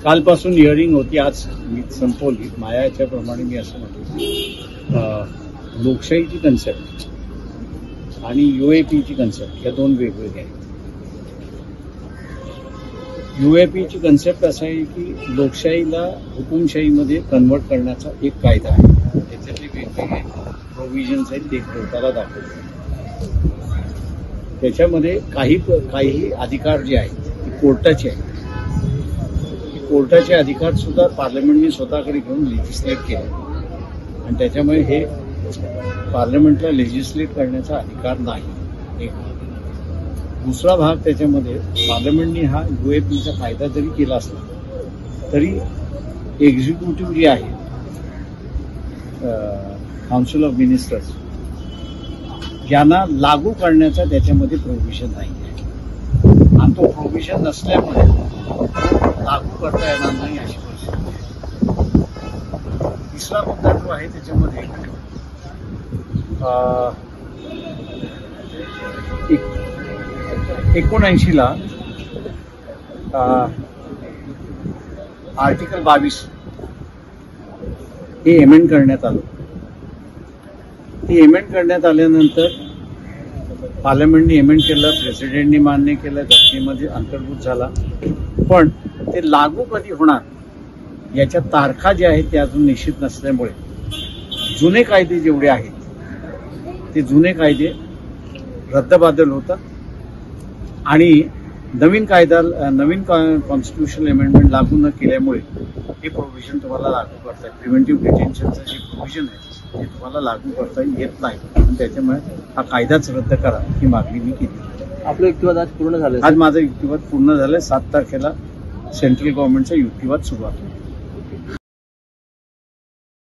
कालपासून हिअरिंग होती, आज मी संपवली. माझ्या याच्याप्रमाणे मी असं म्हणतो, लोकशाहीची कन्सेप्ट आणि UAPची कन्सेप्ट या दोन वेगवेगळ्या आहेत. UAPची कन्सेप्ट असं आहे की लोकशाहीला हुकुमशाहीमध्ये कन्वर्ट करण्याचा एक कायदा आहे. त्याच्यातले वेगवेगळे प्रोव्हिजन्स आहेत, ते कोर्टाला दाखवतो. त्याच्यामध्ये काही अधिकार जे आहेत ते कोर्टाचे आहेत. कोर्टाचे अधिकार सुद्धा पार्लमेंटने स्वतःकडे घेऊन लेजिस्लेट केले आणि त्याच्यामुळे हे पार्लमेंटला लेजिस्लेट करण्याचा अधिकार नाही. एक दुसरा भाग त्याच्यामध्ये पार्लमेंटने हा UAPचा कायदा जरी केला असला तरी एक्झिक्युटिव्ह जे आहे काउन्सिल ऑफ मिनिस्टर्स यांना लागू करण्याचा त्याच्यामध्ये प्रोव्हिजन नाही आहे आणि तो प्रोव्हिजन नसल्यामुळे लागू करता येणार नाही अशी परिस्थिती. तिसरा मुद्दा जो आहे त्याच्यामध्ये 1979 आर्टिकल 22 हे एमेंड करण्यात आलं. ते एमेंड करण्यात आल्यानंतर पार्लमेंटने एमेंड केलं, प्रेसिडेंटने मान्य केलं, घटनेमध्ये अंतर्भूत झाला. पण ते लागू कधी होणार याच्या तारखा ज्या आहेत त्या अजून निश्चित नसल्यामुळे जुने कायदे जेवढे आहेत ते जुने कायदे रद्दबादल होतात आणि नवीन कॉन्स्टिट्युशनल अमेंडमेंट लागू न केल्यामुळे हे प्रोव्हिजन तुम्हाला लागू करता येईल. प्रिव्हेंटिव्ह डिटेन्शनचं जे प्रोव्हिजन आहे ते तुम्हाला लागू करता येत नाही आणि त्याच्यामुळे हा कायदाच रद्द करा ही मागणी मी केली. आपलं युक्तिवाद आज पूर्ण झालं. आज माझा युक्तिवाद पूर्ण झालं. 7 तारखेला सेंट्रल गव्हर्नमेंटचा युक्तिवाद सुरुवात होईल.